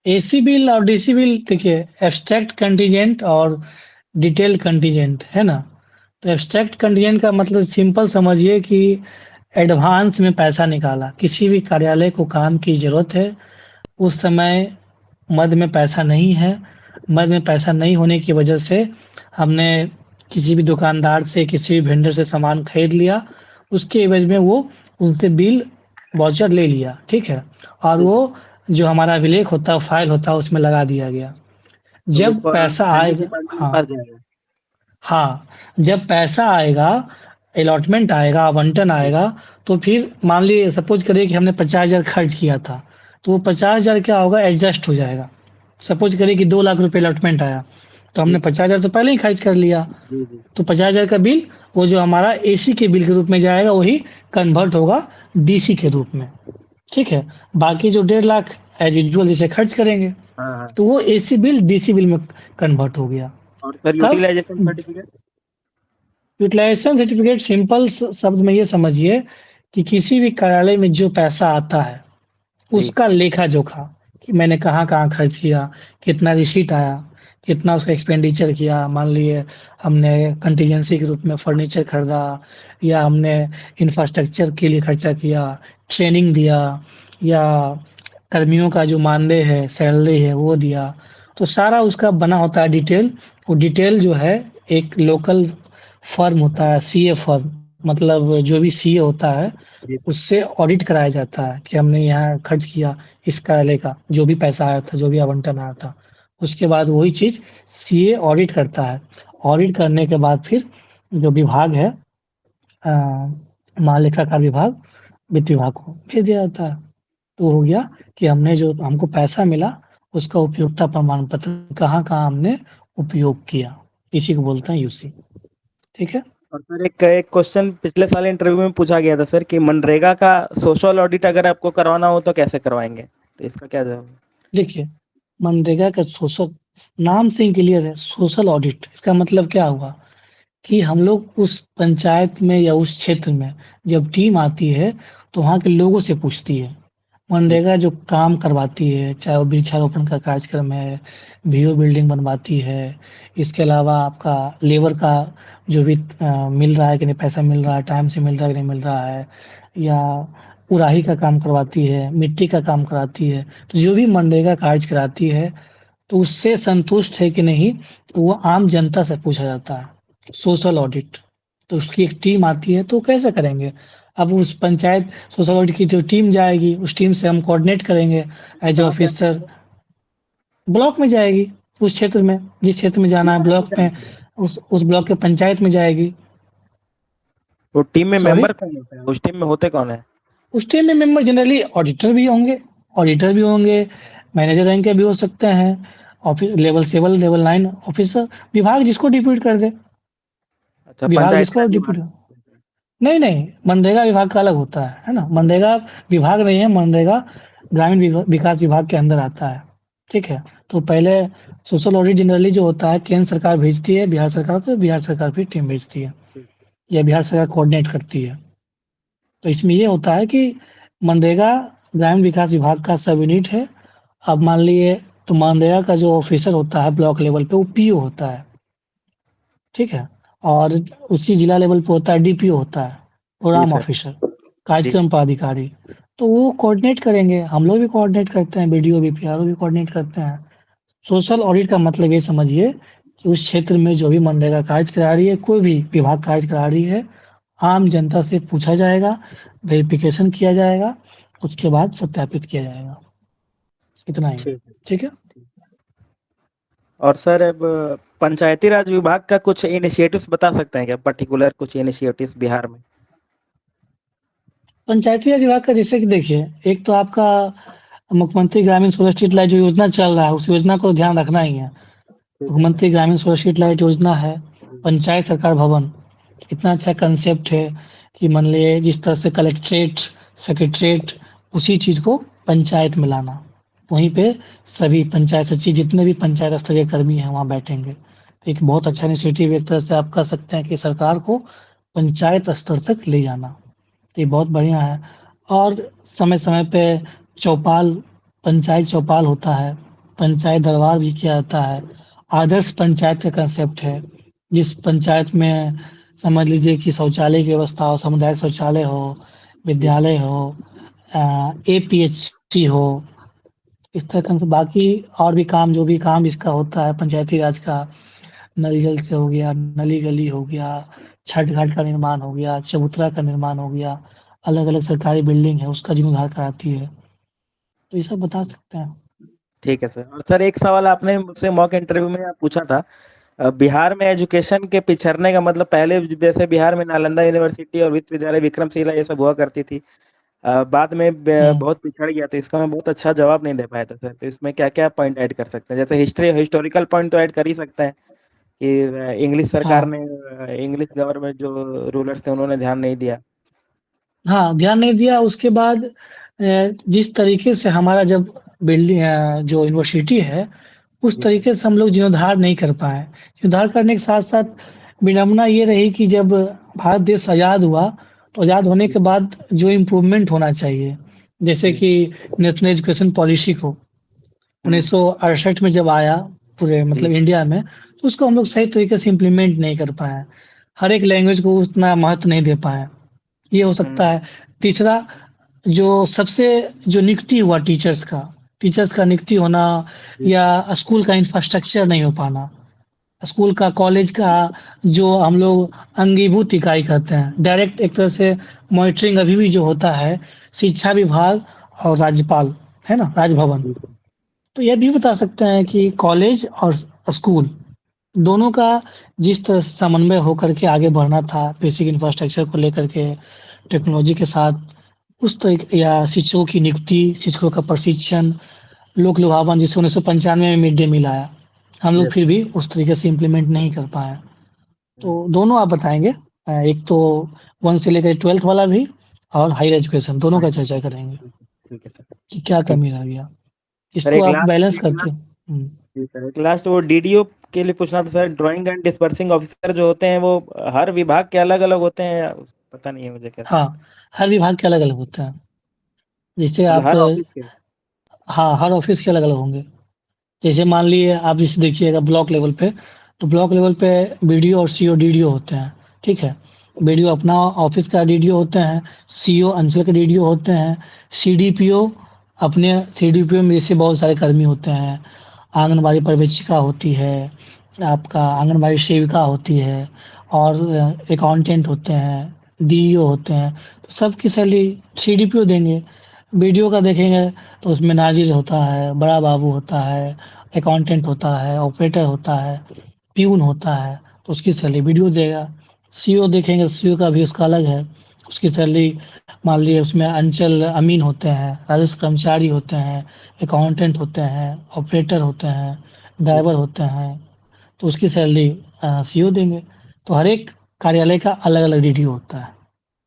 AC bill और DC bill देखिए, abstract contingent और डिटेल कंटीजेंट है ना। तो एब्स्ट्रैक्ट कंटीजेंट का मतलब सिंपल समझिए कि एडवांस में पैसा निकाला, किसी भी कार्यालय को काम की जरूरत है, उस समय मद में पैसा नहीं है, मद में पैसा नहीं होने की वजह से हमने किसी भी दुकानदार से, किसी भी वेंडर से सामान खरीद लिया, उसके एवज में वो उनसे बिल वाउचर ले लिया, ठीक है। और जी वो सर। जो हमारा अभिलेख होता है, फाइल होता है, उसमें लगा दिया गया। तो वो जब पैसा फाइनेंस आएगा, डिपार्टमेंट के हाँ, पास जाएगा। हाँ, जब पैसा आएगा, अलॉटमेंट आएगा, आवंटन जी आएगा, तो फिर मान लीजिए सपोज करिए कि हमने 50,000 खर्च किया था, तो वो 50,000 क्या होगा, एडजस्ट हो जाएगा। सपोज करिए कि 2 लाख रुपए अलॉटमेंट आया, तो हमने जी 50,000 तो पहले ही खर्च कर लिया, जी जी। तो 50,000 का बिल वो जो हमारा एसी के बिल के रूप में जाएगा, वही कन्वर्ट होगा डीसी के रूप में, ठीक है। बाकी जो 1.5 लाख एज यूजुअल जिसे खर्च करेंगे, हाँ हाँ। तो वो एसी बिल डीसी बिल में कन्वर्ट हो गया। और सर कब? Utilization certificate. Utilization certificate simple शब्द में ये समझिए कि किसी भी कार्यालय में जो पैसा आता है, जी उसका लेखा जोखा, कि मैंने कहाँ कहाँ खर्च किया, कितना रिसीट आया, कितना उसका एक्सपेंडिचर किया। मान लिए हमने कंटीजेंसी के रूप में फर्नीचर खरीदा, या हमने इंफ्रास्ट्रक्चर के लिए खर्चा किया, ट्रेनिंग दिया, या कर्मियों का जो मानदेय है, सैलरी है, वो दिया। तो सारा उसका बना होता है डिटेल। वो डिटेल जो है, एक लोकल फर्म होता है, सीए फर्म, मतलब जो भी सीए होता है, जी सर। उससे ऑडिट कराया जाता है कि हमने यहाँ खर्च किया, इस कार्यालय का जो भी पैसा आया था, जो भी आवंटन आया था। उसके बाद वही चीज़ सीए ऑडिट करता है। ऑडिट करने के बाद फिर जो विभाग है, अ, महालेखाकार विभाग, वित्त विभाग को भेज दिया जाता है। तो हो गया कि हमने जो हमको पैसा मिला, उसका उपयोगिता प्रमाण पत्र कहाँ-कहाँ हमने उपयोग किया, इसी को बोलते हैं यूसी, ठीक है। और सर एक क्वेश्चन पिछले साल इंटरव्यू में पूछा गया था सर कि मनरेगा का सोशल ऑडिट अगर आपको करवाना हो तो कैसे करवाएंगे, तो इसका क्या जवाब है? देखिए, मनरेगा का सोशल, नाम से ही क्लियर है, सोशल ऑडिट। इसका मतलब क्या हुआ कि हम लोग उस पंचायत में या उस क्षेत्र में जब टीम आती है, तो वहाँ के लोगों से पूछती है। जी मनरेगा जो काम करवाती है, चाहे वो वृक्षारोपण का कार्यक्रम है, बीओ बिल्डिंग बनवाती है, इसके अलावा आपका लेबर का जो भी मिल रहा है कि नहीं, पैसा मिल रहा है, टाइम से मिल रहा है कि नहीं मिल रहा है, या उड़ाही का काम करवाती है, मिट्टी का काम कराती है। तो जो भी मनरेगा कार्य कराती है, तो उससे संतुष्ट है कि नहीं, तो वो आम जनता से पूछा जाता है, सोशल ऑडिट। तो उसकी एक टीम आती है, तो कैसे करेंगे? अब उस पंचायत सोशल ऑडिट की जो टीम जाएगी, उस टीम से हम कोऑर्डिनेट करेंगे एज कहाँ पे ऑफिसर। आते ब्लॉक में जाएगी, उस क्षेत्र में, जिस क्षेत्र में जाना है ब्लॉक में, हैं? उस ब्लॉक के पंचायत में जाएगी। वो टीम में सॉरी, मेंबर कौन होता है, उस टीम में होते कौन है? उस टीम में मेंबर जनरली ऑडिटर भी होंगे, ऑडिटर भी होंगे, मैनेजर रैंक के भी हो सकते हैं, ऑफिस लेवल 7 लेवल 9 ऑफिसर, विभाग जिसको डिप्यूट कर दे, अच्छा, विभाग पंचायती जिसको राज डिप्यूट। विभाग। नहीं नहीं, मनरेगा विभाग का अलग होता है ना। मनरेगा विभाग नहीं है, मनरेगा ग्रामीण विकास विभाग के अंदर आता है, ठीक है। तो पहले सोशल ऑडिट जनरली जो होता है, केंद्र सरकार भेजती है बिहार सरकार को, बिहार सरकार फिर टीम भेजती है, या बिहार सरकार कोऑर्डिनेट करती है। तो इसमें ये होता है कि मनरेगा ग्रामीण विकास विभाग का सब यूनिट है। अब मान लिए, तो मनरेगा का जो ऑफिसर होता है ब्लॉक लेवल पे, वो पीओ होता है, ठीक है। और उसी जिला लेवल पे होता है डीपीओ होता है, जी प्रोग्राम सर। ऑफिसर, जी कार्यक्रम पदाधिकारी। तो वो कोऑर्डिनेट करेंगे, हम लोग भी कोऑर्डिनेट करते हैं, बीडीओ बीपीआरओ भी कोऑर्डिनेट करते हैं। सोशल ऑडिट का मतलब ये समझिए कि उस क्षेत्र में जो भी मनरेगा कार्य करा रही है, कोई भी विभाग कार्य करा रही है, आम जनता से पूछा जाएगा, वेरिफिकेशन किया जाएगा, उसके बाद सत्यापित किया जाएगा, इतना ही, ठीक है। ठीक है। और सर अब पंचायती राज विभाग का कुछ इनिशिएटिव्स बता सकते हैं क्या, पर्टिकुलर कुछ इनिशिएटिव्स बिहार में? पंचायती राज विभाग का जैसे कि देखिए, एक तो आपका मुख्यमंत्री ग्रामीण सोलर स्ट्रीट लाइट जो योजना चल रहा है, उस योजना को ध्यान रखना ही है। ठीक है सर। मुख्यमंत्री ग्रामीण सोलर स्ट्रीट लाइट योजना है। पंचायत सरकार भवन, इतना अच्छा कंसेप्ट है कि मान लिए जिस तरह से कलेक्ट्रेट, सेक्रेटरीट, उसी चीज़ को पंचायत में लाना। वहीं पे सभी पंचायत सचिव, जितने भी पंचायत स्तरीय कर्मी हैं, वहाँ बैठेंगे। तो एक बहुत अच्छा इनिशिएटिव एक तरह से आप कह सकते हैं कि सरकार को पंचायत स्तर तक ले जाना। तो ये बहुत बढ़िया है। और समय-समय पे चौपाल, पंचायत चौपाल होता है। पंचायत दरबार भी किया जाता है। आदर्श पंचायत का कंसेप्ट है, जिस पंचायत में समझ लीजिए कि शौचालय की व्यवस्था हो, सामुदायिक शौचालय हो, जी विद्यालय हो, एपीएचसी हो, इस तरह से बाकी और भी काम, जो भी काम इसका होता है पंचायती राज का, नल जल से हो गया, नली गली हो गया, छठ घाट का निर्माण हो गया, चबूतरा का निर्माण हो गया, अलग अलग सरकारी बिल्डिंग है उसका जीर्णोद्धार कराती है। तो ये सब बता सकते हैं। ठीक है सर। और सर एक सवाल आपने मुझसे मॉक इंटरव्यू में पूछा था, बिहार में एजुकेशन के पिछड़ने का मतलब, पहले जैसे बिहार में नालंदा यूनिवर्सिटी और विश्वविद्यालय विक्रमशिला ये सब हुआ करती थी, बाद में हम्म। बहुत पिछड़ गया, तो इसका मैं बहुत अच्छा जवाब नहीं दे पाया था सर। तो इसमें क्या क्या पॉइंट ऐड कर सकते हैं? जैसे हिस्टोरिकल पॉइंट तो ऐड कर ही सकते हैं कि इंग्लिश सरकार हाँ ने, इंग्लिश गवर्नमेंट जो रूलर्स थे उन्होंने ध्यान नहीं दिया। हाँ, ध्यान नहीं दिया। उसके बाद जिस तरीके से हमारा जब बिल्डिंग जो यूनिवर्सिटी है, उस जी सर। तरीके से हम लोग जीर्णोद्धार नहीं कर पाए। जीर्णोद्धार करने के साथ साथ विडंबना ये रही कि जब भारत देश आज़ाद हुआ, तो आज़ाद होने जी के बाद जो इम्प्रूवमेंट होना चाहिए, जैसे जी। कि नेशनल एजुकेशन पॉलिसी को हम्म। 1968 में जब आया पूरे जी मतलब इंडिया में, तो उसको हम लोग सही तरीके से इम्प्लीमेंट नहीं कर पाए। हर एक लैंग्वेज को उतना महत्व नहीं दे पाए। ये हो सकता हम्म। है। तीसरा, जो सबसे जो नियुक्ति हुआ टीचर्स का नियुक्ति होना, जी या स्कूल का इंफ्रास्ट्रक्चर नहीं हो पाना, स्कूल का कॉलेज का जो हम लोग अंगीभूत इकाई कहते हैं, डायरेक्ट एक तरह से मॉनिटरिंग अभी भी जो होता है, शिक्षा विभाग और राज्यपाल, है ना, राजभवन। जी तो यह भी बता सकते हैं कि कॉलेज और स्कूल दोनों का जिस तरह से समन्वय होकर के आगे बढ़ना था, बेसिक इंफ्रास्ट्रक्चर को लेकर के, टेक्नोलॉजी के साथ, उस तरीके, या शिक्षकों की नियुक्ति, शिक्षकों का प्रशिक्षण, लोक लुभावन, जिसे 1995 में मिड डे मील आया, हम लोग यस फिर सर। भी उस तरीके से इम्प्लीमेंट नहीं कर पाए। हम्म। तो दोनों आप बताएंगे, एक तो 1 से लेकर 12th वाला भी, और हायर एजुकेशन दोनों हाँ का जी, चर्चा करेंगे ठीक है सर। कि क्या ठीक। कमी रह गया, सर इसको आप बैलेंस करते हैं। जी सर, एक लास्ट वो डीडीओ के लिए पूछना था sir. Drawing and dispersing officer जो होते हैं वो हर विभाग के अलग अलग होते हैं, या पता नहीं है मुझे कैसे? हाँ, हर विभाग के अलग अलग होते हैं। जैसे मतलब आप, हर ऑफिस के? हाँ, हर ऑफिस के अलग अलग होंगे। जैसे मान लिए आप जैसे देखिएगा ब्लॉक लेवल पे, तो ब्लॉक लेवल पे बीडीओ और सीओ डीडीओ होते हैं। ठीक है, बीडीओ अपना ऑफिस का डीडीओ होते हैं, सीओ अंचल के डीडीओ होते हैं, सीडीपीओ अपने सीडीपीओ में जैसे बहुत सारे कर्मी होते हैं, आंगनबाड़ी पर्यवेक्षिका होती है, आपका आंगनबाड़ी सेविका होती है, और अकाउंटेंट होते हैं, डीईओ होते हैं। तो सबकी सैलरी सीडीपीओ देंगे। बीडीओ का देखेंगे तो उसमें नाजिर होता है, बड़ा बाबू होता है, अकाउंटेंट होता है, ऑपरेटर होता है, प्यून होता है, तो उसकी सैलरी बीडीओ देगा। सीओ देखेंगे, सीओ का भी उसका अलग है, उसकी सैलरी मान लीजिए उसमें अंचल अमीन होते हैं, राजस्व कर्मचारी होते हैं, अकाउंटेंट होते हैं, ऑपरेटर होते हैं, ड्राइवर होते हैं, तो उसकी सैलरी सीओ देंगे। तो हर एक कार्यालय का अलग अलग डीडीओ होता है।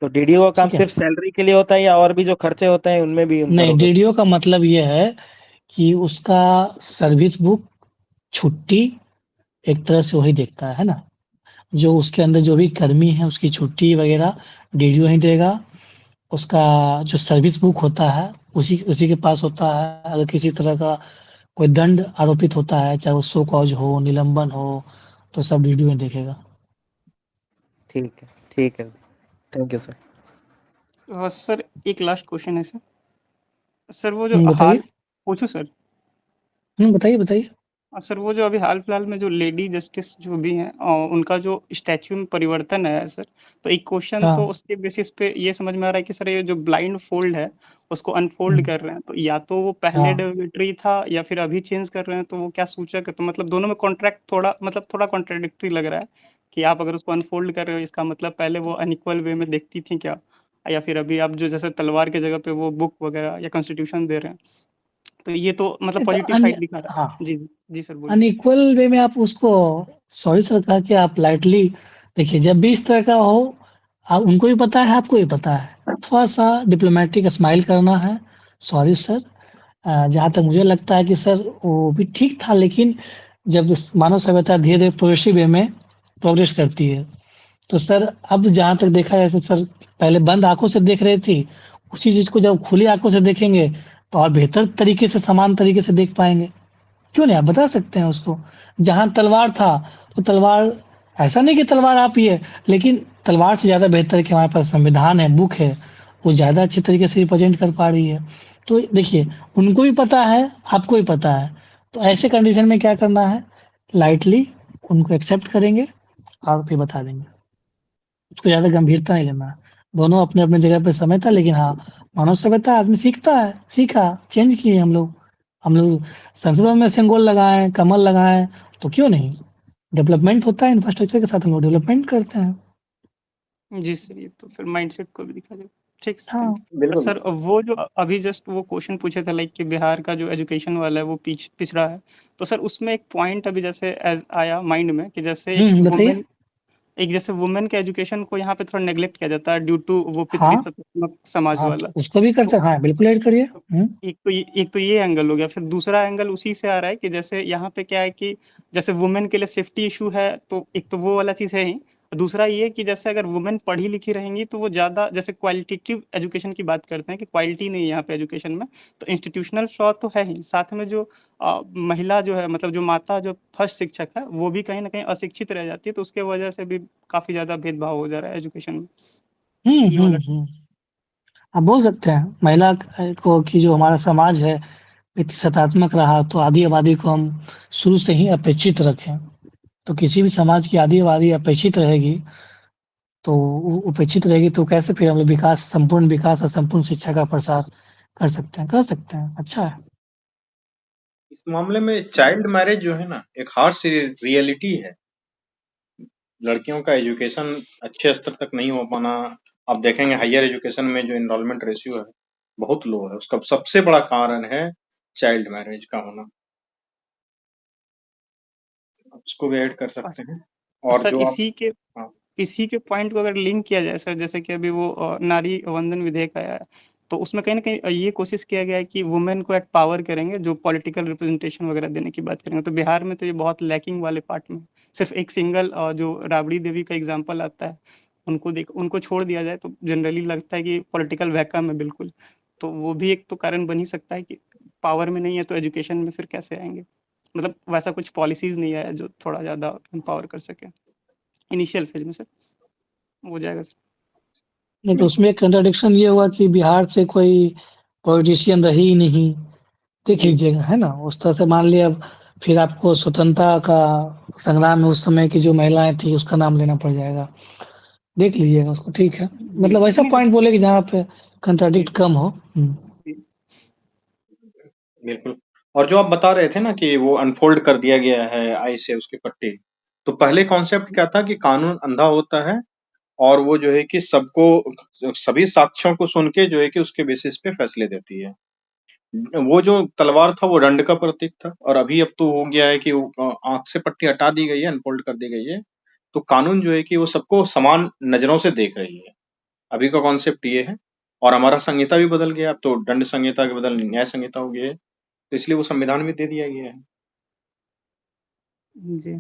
तो डीडीओ का काम ठीक है, सिर्फ सैलरी के लिए होता है, या और भी जो खर्चे होते हैं उनमें भी उनका नहीं, रोल होता डीडीओ का मतलब ये है कि उसका सर्विस बुक, छुट्टी, एक तरह से वही देखता है ना। जो उसके अंदर जो भी कर्मी है उसकी छुट्टी वगैरह डीडीओ ही देगा। उसका जो सर्विस बुक होता है, उसी उसी के पास होता है। अगर किसी तरह का कोई दंड आरोपित होता है, चाहे वो शो कॉज हो, निलंबन हो, तो सब डीडीओ ही देखेगा। है? ठीक है, ठीक है। Thank you sir. सर एक लास्ट क्वेश्चन है सर। सर वो जो बताइए। हाल पूछूं सर? बताइए बताइए। सर वो जो अभी हाल फिलहाल में जो लेडी जस्टिस जो भी हैं उनका जो स्टैच्यू में परिवर्तन है सर, तो एक क्वेश्चन हाँ। तो उसके बेसिस पे ये समझ में आ रहा है कि सर ये जो ब्लाइंड फोल्ड है उसको अनफोल्ड हम्म, कर रहे हैं, तो या तो वो पहले हाँ। डेबिटरी था या फिर अभी चेंज कर रहे हैं, तो वो क्या सूचक है? तो मतलब दोनों में कॉन्ट्रैक्ट थोड़ा मतलब थोड़ा कॉन्ट्राडिक्टरी लग रहा है कि आप अगर उसको अनफोल्ड कर रहे हो इसका मतलब पहले वो अनइक्वल वे में देखती थी क्या, या फिर अभी आप जो जैसे तलवार के जगह पे वो बुक वगैरह या कॉन्स्टिट्यूशन दे रहे हैं, तो ये तो मतलब नहीं तो पॉजिटिव साइड दिखा रहा हाँ, है। जी जी जी सर बोलिए। अनइक्वल वे में आप उसको, सॉरी सर कहा कि आप लाइटली देखिए, जब भी इस तरह का हो, आप उनको भी पता है, आपको भी पता है, थोड़ा सा डिप्लोमेटिक स्माइल करना है, सॉरी सर। जहाँ तक मुझे लगता है कि सर वो भी ठीक था, लेकिन जब मानव सभ्यता धीरे धीरे प्रोग्रेसिव वे में प्रोग्रेस करती है, तो सर अब जहाँ तक देखा जाए तो सर, पहले बंद आंखों से देख रहे थे, उसी चीज को जब खुली आंखों से देखेंगे तो और बेहतर तरीके से, समान तरीके से देख पाएंगे। क्यों नहीं? आप बता सकते हैं उसको। जहाँ तलवार था, तो तलवार ऐसा नहीं कि तलवार आप ही है, लेकिन तलवार से ज़्यादा बेहतर है कि हमारे पास संविधान है, बुक है, वो ज़्यादा अच्छे तरीके से रिप्रेज़ेंट कर पा रही है। तो देखिए, उनको भी पता है, आपको भी पता है, तो ऐसे कंडीशन में क्या करना है, लाइटली उनको एक्सेप्ट करेंगे और फिर बता देंगे। उसको ज़्यादा गंभीरता नहीं लेना है। दोनों अपने-अपने जगह पे समय था, लेकिन हाँ, मानव सभ्यता आदमी सीखता है, सीखा, चेंज किए हम लोग। हम लोग संसदों में सिंबल लगाएँ, कमल लगाएँ, तो क्यों नहीं? डेवलपमेंट होता है, इंफ्रास्ट्रक्चर के साथ हम लोग डेवलपमेंट करते हैं। जी सर, ये तो फिर माइंडसेट को भी दिखा जाए। ठीक सर, हाँ। Thank you. और बिल्कुल। सर वो जो अभी जस्ट वो क्वेश्चन पूछे थे लाइक कि बिहार का जो एजुकेशन वाला है वो पिछड़ा है। तो सर उसमें एक पॉइंट अभी जैसे आया माइंड में कि जैसे बताइए? एक जैसे वुमेन के एजुकेशन को यहाँ पे थोड़ा नेग्लेक्ट किया जाता है ड्यू टू वो हाँ, पितृसत्तात्मक समाज हाँ, तो वाला। उसको भी कर तो सक हाँ, बिल्कुल ऐड करिए। तो एक तो ये एंगल हो गया, फिर दूसरा एंगल उसी से आ रहा है कि जैसे यहाँ पे क्या है कि जैसे वुमेन के लिए सेफ्टी इशू है, तो एक तो वो वाला चीज़ है ही। दूसरा ये कि जैसे अगर वुमेन पढ़ी लिखी रहेंगी तो वो ज़्यादा जैसे क्वालिटेटिव एजुकेशन की बात करते हैं कि क्वालिटी नहीं है यहाँ पे एजुकेशन में, तो इंस्टीट्यूशनल फ्लॉ तो है ही, साथ में जो महिला जो है मतलब जो माता जो फर्स्ट शिक्षक है वो भी कहीं ना कहीं अशिक्षित रह जाती है, तो उसके वजह से भी काफ़ी ज़्यादा भेदभाव हो जा रहा है एजुकेशन में। हुँ, ये हुँ, वाला हुँ। आप बोल सकते हैं, महिला को कि जो हमारा समाज है, सकारात्मक रहा, तो आधी-आबादी को हम शुरू से ही अपेक्षित रखें। तो किसी भी समाज की आधी-आबादी अपेक्षित रहेगी, तो उपेक्षित रहेगी, तो कैसे फिर हम लोग संपूर्ण विकास और संपूर्ण शिक्षा का प्रसार कर सकते हैं? कर सकते हैं, अच्छा है। इस मामले में चाइल्ड मैरिज जो है ना, एक हार्श रियलिटी है। लड़कियों का एजुकेशन अच्छे स्तर तक नहीं हो पाना, आप देखेंगे हायर एजुकेशन में जो एनरोलमेंट रेशियो है, बहुत लो है। उसका सबसे बड़ा कारण है चाइल्ड मैरिज का होना। उसको भी ऐड कर सकते हैं। और और सर जो आप हाँ, इसी के पॉइंट को अगर लिंक किया जाए सर, जैसे कि अभी वो नारी वंदन विधेयक आया है, तो उसमें कहीं ना कहीं ये कोशिश किया गया है कि वुमेन को एम्पावर करेंगे, जो पॉलिटिकल रिप्रेजेंटेशन वगैरह देने की बात करेंगे। तो बिहार में तो ये बहुत लैकिंग वाले पार्ट में, सिर्फ एक सिंगल जो राबड़ी देवी का एग्जाम्पल आता है, उनको छोड़ दिया जाए तो जनरली लगता है कि पॉलिटिकल वैक्यूम है बिल्कुल। तो वो भी एक तो कारण बन ही सकता है कि पावर में नहीं है तो एजुकेशन में फिर कैसे आएंगे, मतलब वैसा कुछ पॉलिसीज नहीं आया जो थोड़ा ज़्यादा एम्पावर कर सके इनिशियल फेज में सर। हो जाएगा सर। नहीं, तो बिल्कुल। उसमें कंट्राडिक्शन ये हुआ कि बिहार से कोई पॉलिटिशियन रही ही नहीं। देख जी लीजिएगा, है ना? उस तरह से मान लिया, फिर आपको स्वतंत्रता का संग्राम में उस समय की जो महिलाएँ थी, उसका नाम लेना पड़ जाएगा। देख लीजिएगा उसको, ठीक है। जी मतलब ऐसा नहीं पॉइंट बोले कि जहाँ पे जी कंट्राडिक्ट कम हो। जी बिल्कुल। और जो आप बता रहे थे ना कि वो अनफोल्ड कर दिया गया है आई से उसकी पट्टी, तो पहले कॉन्सेप्ट क्या था कि कानून अंधा होता है और वो जो है कि सबको सभी साक्ष्यों को सुन के जो है कि उसके बेसिस पे फैसले देती है। वो जो तलवार था वो दंड का प्रतीक था, और अभी अब तो हो गया है कि आंख से पट्टी हटा दी गई है, अनफोल्ड कर दी गई है। तो कानून जो है कि वो सबको समान नजरों से देख रही है। अभी का कॉन्सेप्ट ये है। और हमारा संहिता भी बदल गया, अब तो दंड संहिता के बदल न्याय संहिता हो गया है, तो इसलिए वो संविधान में दे दिया गया है। जी